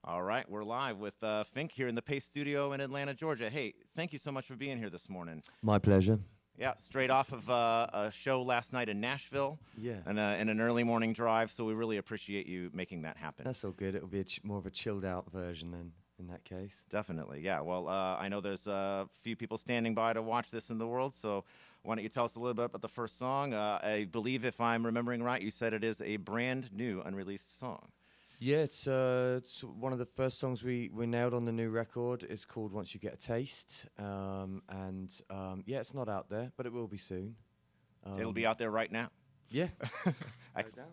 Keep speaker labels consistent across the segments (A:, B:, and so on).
A: All right, we're live with Fink here in the Paste Studio in Atlanta, Georgia. Hey, thank you so much for being here this morning.
B: My pleasure.
A: Yeah, straight off of a show last night in Nashville.
B: Yeah.
A: And an early morning drive, so we really appreciate you making that happen.
B: That's all good. It'll be more of a chilled out version then, in that case.
A: Definitely, yeah. Well, I know there's a few people standing by to watch this in the world, so why don't you tell us a little bit about the first song? I believe, if I'm remembering right, you said it is a brand new, unreleased song.
B: Yeah, it's one of the first songs we nailed on the new record. It's called Once You Get a Taste. Yeah, it's not out there, but it will be soon.
A: It'll be out there right now.
B: Yeah.
A: Excellent.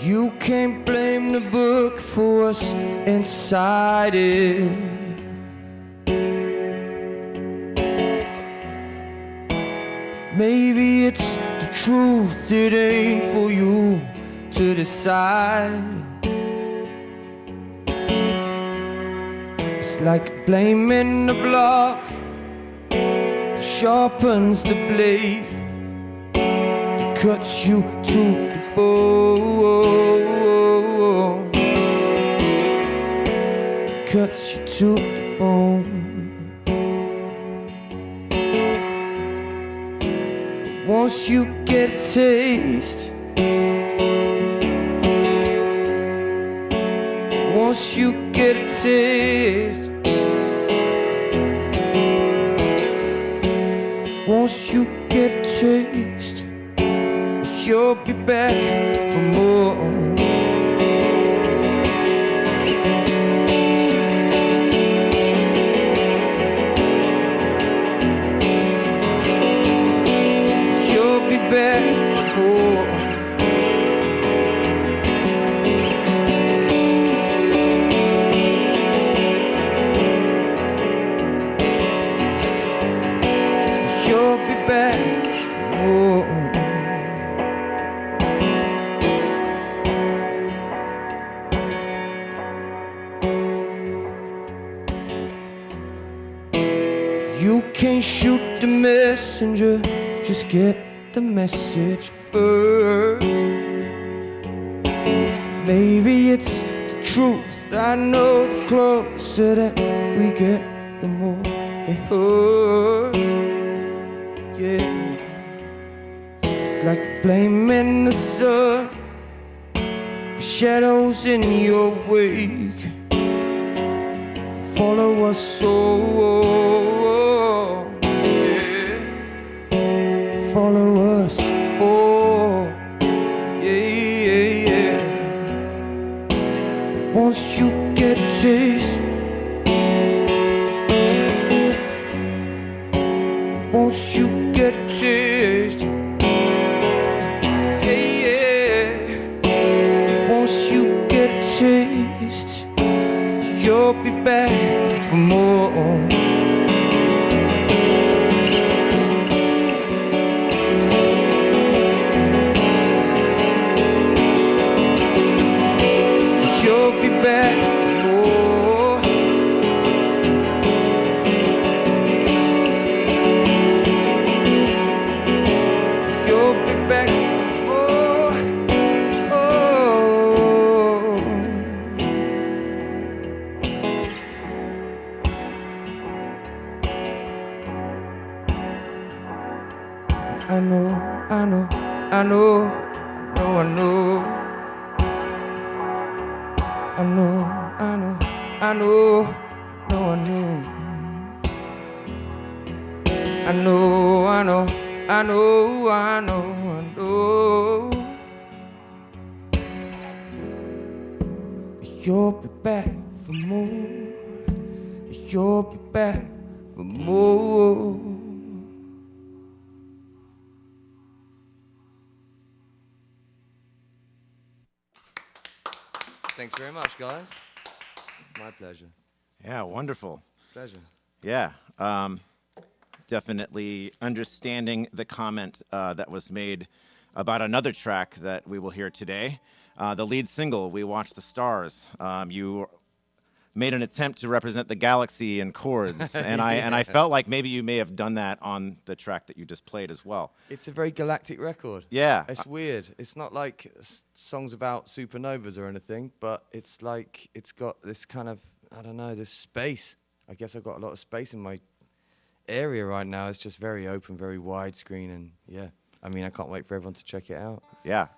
B: You can't blame the book for what's inside it. Maybe it's the truth, it ain't for you to decide. It's like blaming the block that sharpens the blade, that cuts you to the bone, cuts you to the bone. Once you get a taste, once you get a taste, once you get a taste, you'll be back for more. You can't shoot the messenger, just get the message first. Maybe it's the truth. I know the closer that we get, the more it hurts. Yeah, it's like blaming the sun for shadows in your wake. Follow us so. Follow us, oh, yeah. Once you get a taste, once you get a taste, yeah. Once you get a taste, you'll be back for more. I know, I know, I know, I know, I know, I know, I know, I know, I know, I know, I know, I know, I know. You'll be back for more. You'll be back for more. Thanks very much, guys. My pleasure.
A: Yeah, wonderful.
B: Pleasure.
A: Yeah. definitely understanding the comment that was made about another track that we will hear today. The lead single, We Watch the Stars. You made an attempt to represent the galaxy in chords, and I felt like maybe you may have done that on the track that you just played as well.
B: It's a very galactic record.
A: Yeah.
B: It's weird. It's not like songs about supernovas or anything, but it's like it's got this kind of, I don't know, this space. I guess I've got a lot of space in my area right now. It's just very open, very widescreen, and yeah. I mean, I can't wait for everyone to check it out.
A: Yeah,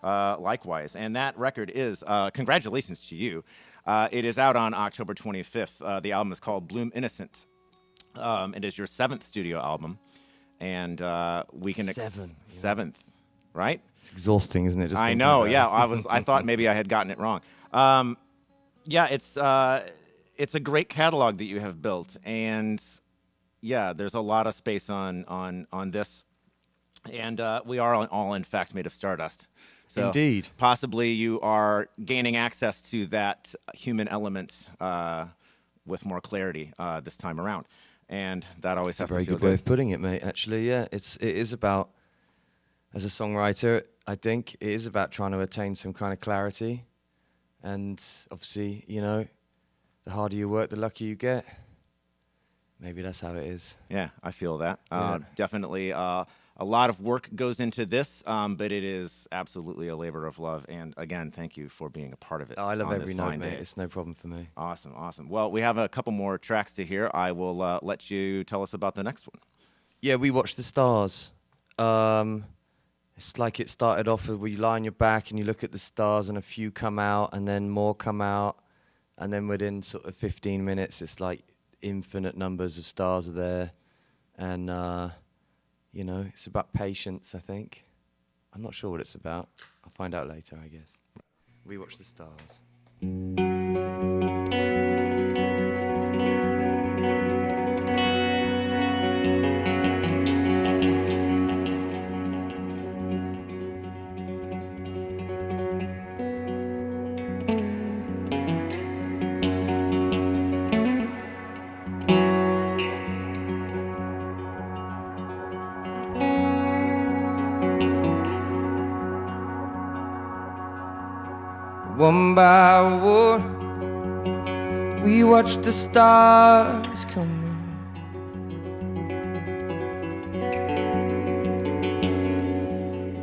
A: likewise. And that record is, congratulations to you. It is out on October 25th. The album is called Bloom Innocent. It is your 7th studio album. And we can... Seventh, right?
B: It's exhausting, isn't it? Just
A: I know, yeah. I thought maybe I had gotten it wrong. Yeah, it's a great catalog that you have built. And yeah, there's a lot of space on this. And we are all, in fact, made of stardust. So
B: indeed.
A: Possibly you are gaining access to that human element with more clarity this time around. And that always has to feel good.
B: That's a very good way of putting it, mate, actually, yeah. It is about, as a songwriter, I think, it is about trying to attain some kind of clarity. And obviously, you know, the harder you work, the luckier you get. Maybe that's how it is.
A: Yeah, I feel that.
B: Yeah.
A: Definitely a lot of work goes into this, but it is absolutely a labor of love. And again, thank you for being a part of it.
B: I love every note, mate. It's no problem for me.
A: Awesome, awesome. Well, we have a couple more tracks to hear. I will let you tell us about the next one.
B: Yeah, We Watch the Stars. It's like it started off where you lie on your back and you look at the stars and a few come out and then more come out. And then within sort of 15 minutes, it's like infinite numbers of stars are there. And... you know, it's about patience, I think. I'm not sure what it's about. I'll find out later, I guess. We Watch the Stars. One by one, we watch the stars come out.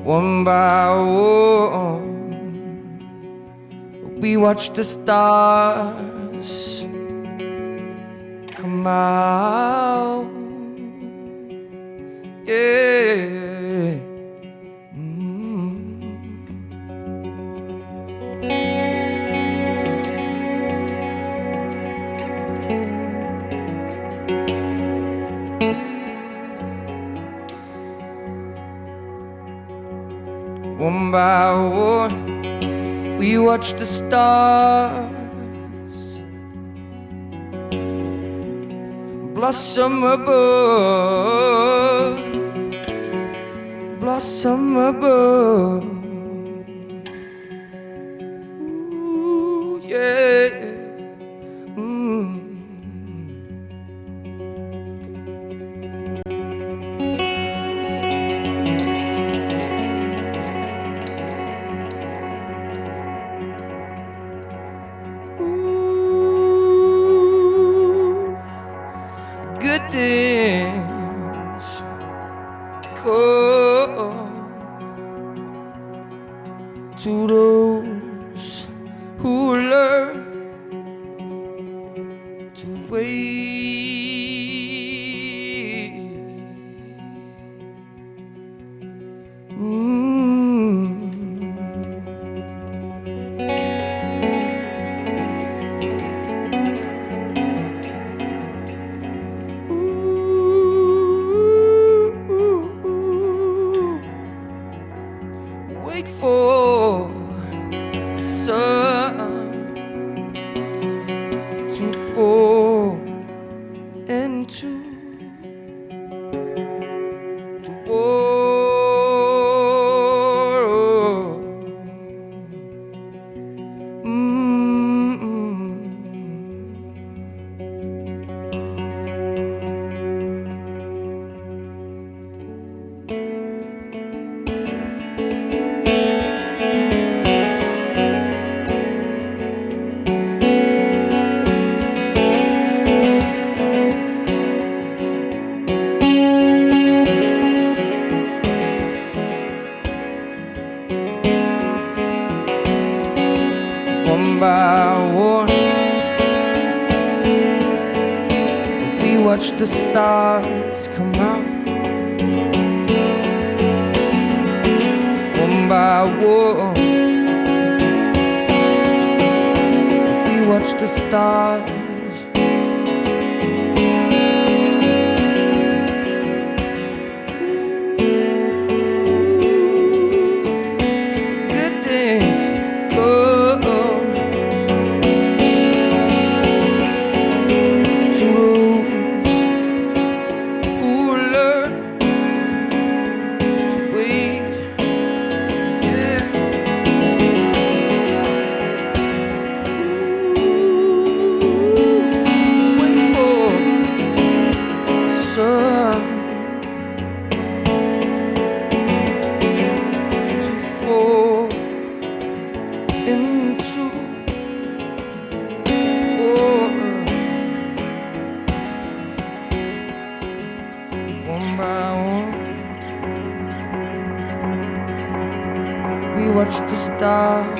B: One by one, we watch the stars come out. Yeah. One by one, we watch the stars blossom above, blossom above. Ooh, yeah. Good things come to those who learn to wait. Wait for watch the stars come out one by one. We watch the stars. Good things go. One by one, we watch the stars.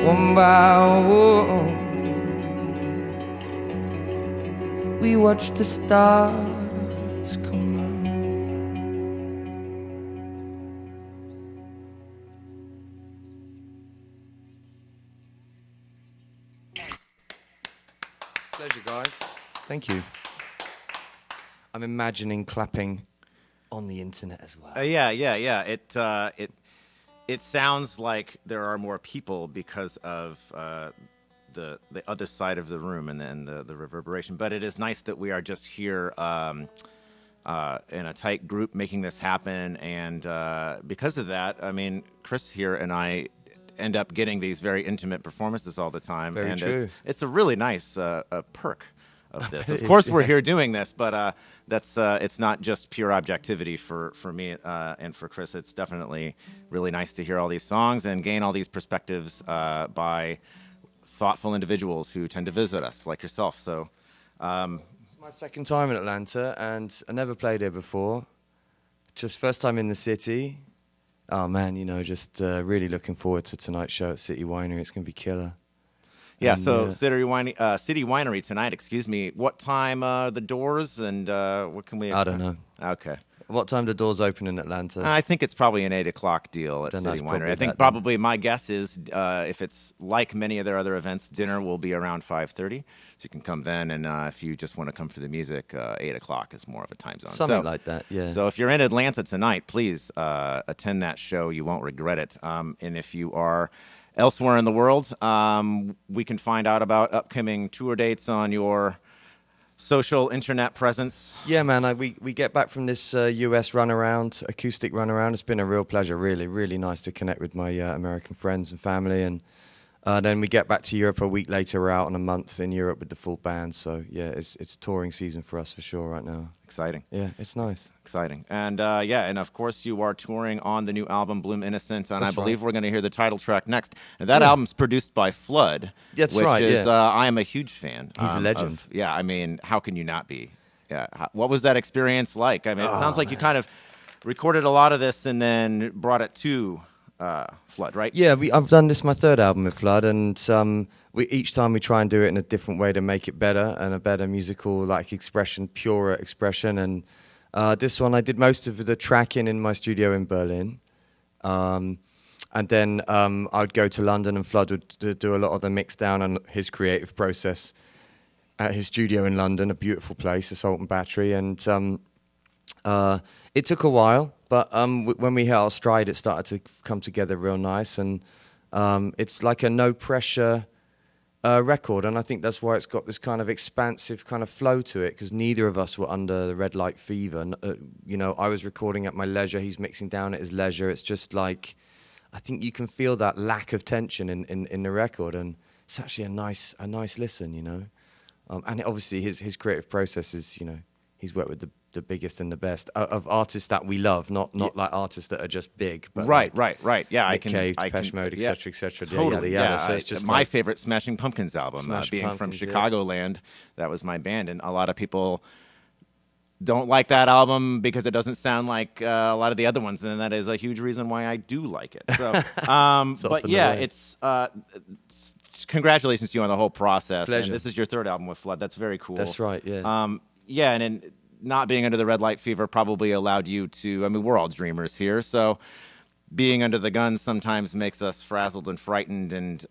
B: One by one, we watch the stars come out. Pleasure, guys. Thank you. I'm imagining clapping on the internet as well.
A: Yeah. It sounds like there are more people because of the other side of the room and then the reverberation. But it is nice that we are just here in a tight group making this happen. And because of that, I mean, Chris here and I end up getting these very intimate performances all the time.
B: Very true.
A: It's a really nice perk of this. Of
B: It
A: course,
B: is,
A: we're
B: yeah.
A: here doing this, but that's it's not just pure objectivity for me and for Chris. It's definitely really nice to hear all these songs and gain all these perspectives by thoughtful individuals who tend to visit us, like yourself. So,
B: My second time in Atlanta, and I never played here before. Just first time in the city. Oh man, you know, just really looking forward to tonight's show at City Winery. It's gonna be killer.
A: yeah.
B: And,
A: So City Winery tonight. Excuse me. What time the doors and what can we?
B: I don't know.
A: Okay.
B: What time do doors open in Atlanta?
A: I think it's probably an 8 o'clock deal at
B: Then
A: City
B: that's
A: Winery.
B: probably
A: I think
B: that then.
A: probably my guess is if it's like many of their other events, dinner will be around 5:30. So you can come then, and if you just want to come for the music, 8 o'clock is more of a time zone.
B: Something
A: So-
B: like that, yeah.
A: So if you're in Atlanta tonight, please attend that show. You won't regret it. And if you are elsewhere in the world, we can find out about upcoming tour dates on your social internet presence.
B: Yeah, man, we get back from this US runaround, acoustic runaround. It's been a real pleasure, really, really nice to connect with my American friends and family. And then we get back to Europe a week later. We're out on a month in Europe with the full band. So, yeah, it's touring season for us for sure right now.
A: Exciting.
B: Yeah, it's nice.
A: Exciting. And and of course you are touring on the new album Bloom Innocent, and
B: That's
A: I believe
B: right.
A: we're going to hear the title track next. And that
B: Yeah.
A: album's produced by Flood.
B: That's
A: which
B: right,
A: is,
B: yeah.
A: I am a huge fan.
B: He's a legend.
A: Yeah, I mean, how can you not be? Yeah. What was that experience like? I mean, it sounds like you kind of recorded a lot of this and then brought it to Flood, right?
B: Yeah, I've done this my third album with Flood, and each time we try and do it in a different way to make it better and a better musical expression, purer expression. And this one I did most of the tracking in my studio in Berlin, and then I'd go to London and Flood would do a lot of the mix down and his creative process at his studio in London, a beautiful place, the Sultan Battery, and it took a while. But when we hit our stride, it started to come together real nice, and it's like a no-pressure record, and I think that's why it's got this kind of expansive kind of flow to it, because neither of us were under the red light fever. You know, I was recording at my leisure, he's mixing down at his leisure. It's just like, I think you can feel that lack of tension in the record, and it's actually a nice listen, you know. And obviously his creative process is, you know, he's worked with the biggest and the best of artists that we love, not like artists that are just big. But
A: Right. Yeah,
B: Nick Cave, Depeche Mode,
A: yeah,
B: etc., etc.
A: Totally.
B: Yada, yada.
A: Yeah,
B: So it's just
A: my
B: like,
A: favorite Smashing Pumpkins album,
B: Smashing
A: being from
B: Pumpkins, yeah.
A: Chicagoland. That was my band, and a lot of people don't like that album because it doesn't sound like a lot of the other ones, and that is a huge reason why I do like it. So, but
B: often the
A: yeah,
B: way.
A: it's congratulations to you on the whole process.
B: Pleasure.
A: And this is your third album with Flood. That's very cool.
B: That's right, yeah.
A: Yeah, and then not being under the red light fever probably allowed you to, I mean, we're all dreamers here, so being under the gun sometimes makes us frazzled and frightened, and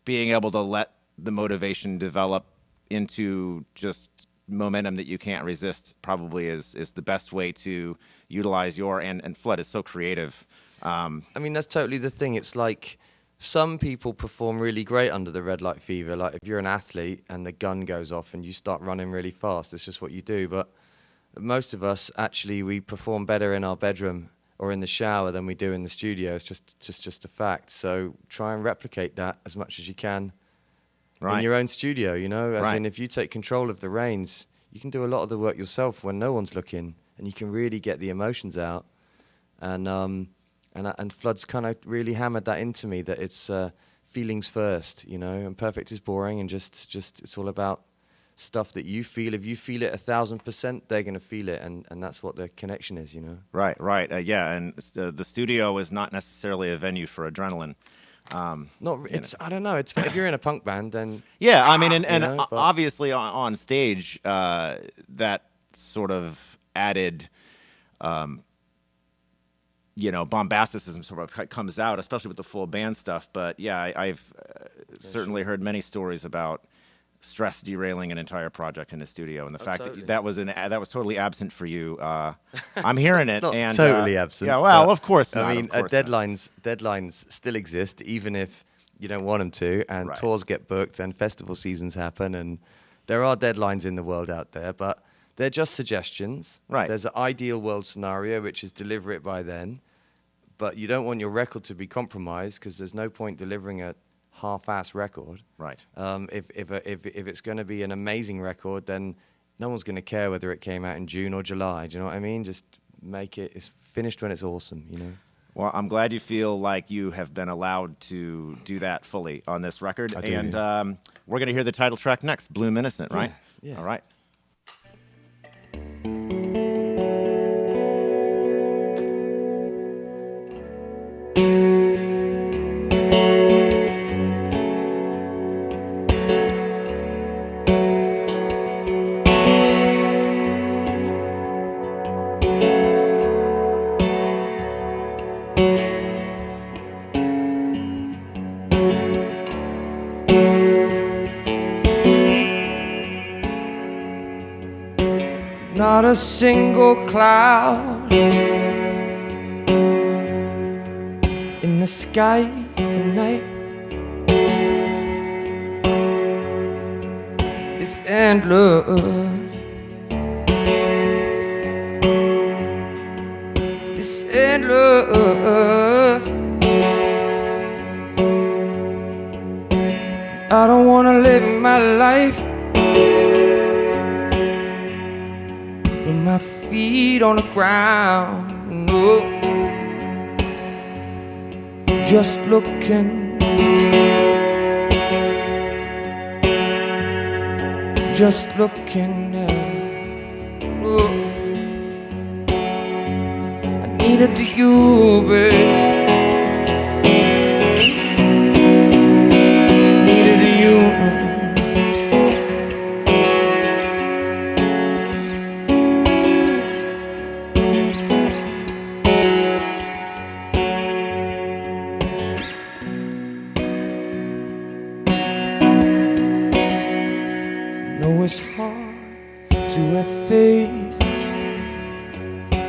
A: being able to let the motivation develop into just momentum that you can't resist probably is the best way to utilize your, and Flood is so creative.
B: I mean, that's totally the thing. It's like some people perform really great under the red light fever. Like if you're an athlete and the gun goes off and you start running really fast, it's just what you do. But most of us, actually, we perform better in our bedroom or in the shower than we do in the studio. It's just a fact. So try and replicate that as much as you can in your own studio, you know? As in, if you take control of the reins, you can do a lot of the work yourself when no one's looking, and you can really get the emotions out. And Flood's kind of really hammered that into me, that it's feelings first, you know, and Perfect is boring, and just it's all about stuff that you feel. If you feel it 1,000%, they're going to feel it, and that's what the connection is, you know. Right.
A: Yeah, and the studio is not necessarily a venue for adrenaline.
B: I don't know. It's if you're in a punk band, then
A: yeah. I mean, and
B: you know,
A: obviously on stage, that sort of added, you know, bombasticism sort of comes out, especially with the full band stuff. But yeah, I've certainly heard many stories about stress derailing an entire project in the studio, and the fact
B: totally.
A: that that was totally absent for you. I'm hearing it,
B: not
A: and
B: totally absent.
A: Yeah, well, of course not.
B: I mean,
A: course
B: deadlines still exist, even if you don't want them to, and tours get booked, and festival seasons happen, and there are deadlines in the world out there, but they're just suggestions.
A: Right.
B: There's an ideal world scenario, which is deliver it by then, but you don't want your record to be compromised, because there's no point delivering a half-ass record.
A: Right.
B: If it's going to be an amazing record, then no one's going to care whether it came out in June or July. Do you know what I mean? Just make it. It's finished when it's awesome, you know.
A: Well, I'm glad you feel like you have been allowed to do that fully on this record.
B: I do.
A: And we're going to hear the title track next, Bloom Innocent, right?
B: Yeah.
A: All right.
B: Not a single cloud in the sky at night. It's endless. It's endless. I don't wanna live my life with my feet on the ground, no. Just looking, at it. Oh. I needed you, babe. Needed you. Know it's hard to have faith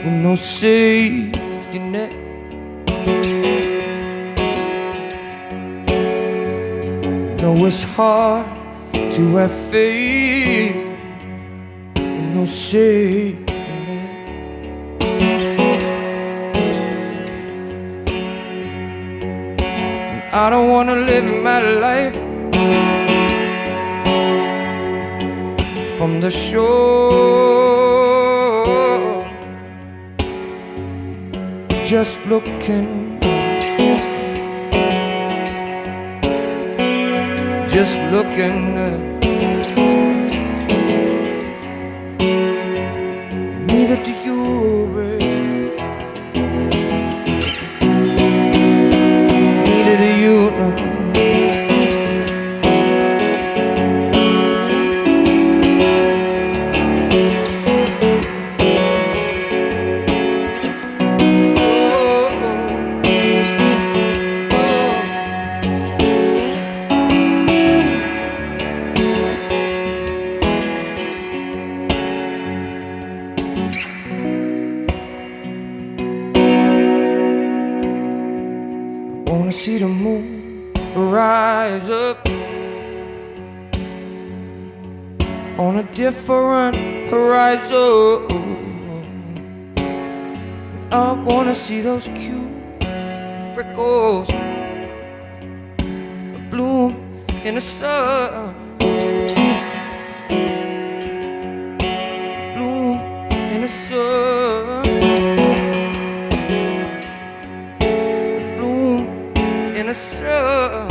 B: with no safety net. Know it's hard to have faith with no safety net. And I don't wanna live my life from the shore, just looking, at it. Neither do you, babe. Neither do you, no. see the moon rise up on a different horizon. I wanna see those cute freckles bloom in the sun. Bloom in the sun. Bloom in the sun.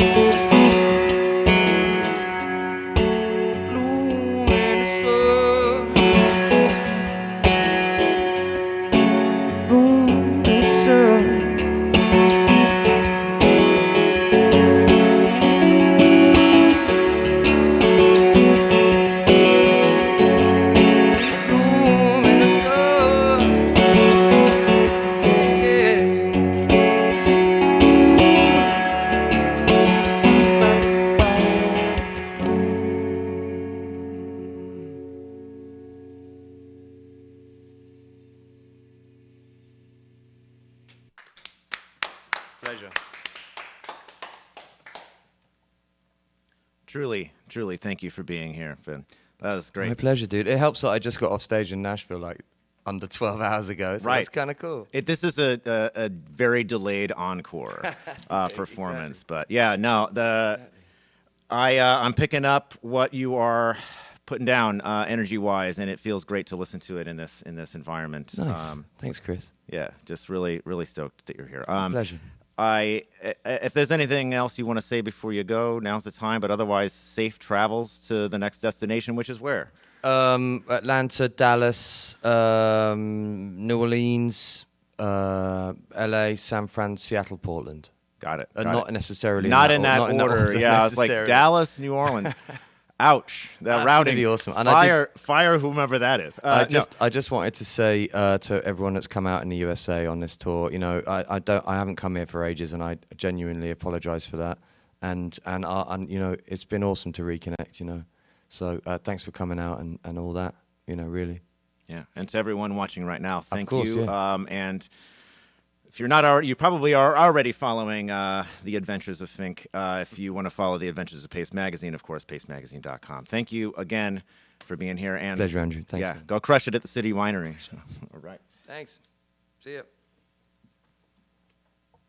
B: Bloom in the sun. Bloom in the sun. Pleasure.
A: Truly, thank you for being here, Finn. That was great.
B: My pleasure, dude. It helps that I just got off stage in Nashville like under 12 hours ago, so
A: Right.
B: that's kind of cool.
A: This is a very delayed encore performance, but yeah, no, I'm picking up what you are putting down energy-wise, and it feels great to listen to it in this environment.
B: Nice. Thanks, Chris.
A: Yeah, just really stoked that you're here.
B: Pleasure.
A: If there's anything else you want to say before you go, now's the time. But otherwise, safe travels to the next destination, which is where?
B: Atlanta, Dallas, New Orleans, LA, San Fran, Seattle, Portland.
A: Got it.
B: Not necessarily.
A: Not in that
B: not
A: order. Yeah, it's like Dallas, New Orleans. Ouch! That routing.
B: Really awesome. And
A: fire whomever that is.
B: I just wanted to say to everyone that's come out in the USA on this tour, you know, I haven't come here for ages, and I genuinely apologize for that. And you know, it's been awesome to reconnect. You know, so thanks for coming out and all that. You know, really.
A: Yeah, and to everyone watching right now, thank
B: of course,
A: you.
B: Yeah.
A: And if you're not already, you probably are already following the adventures of Fink. If you want to follow the adventures of Paste Magazine, of course, pastemagazine.com. Thank you again for being here. And
B: pleasure, Andrew. Thanks.
A: Yeah,
B: Man.
A: go crush it at the City Winery. All right.
B: Thanks. See ya.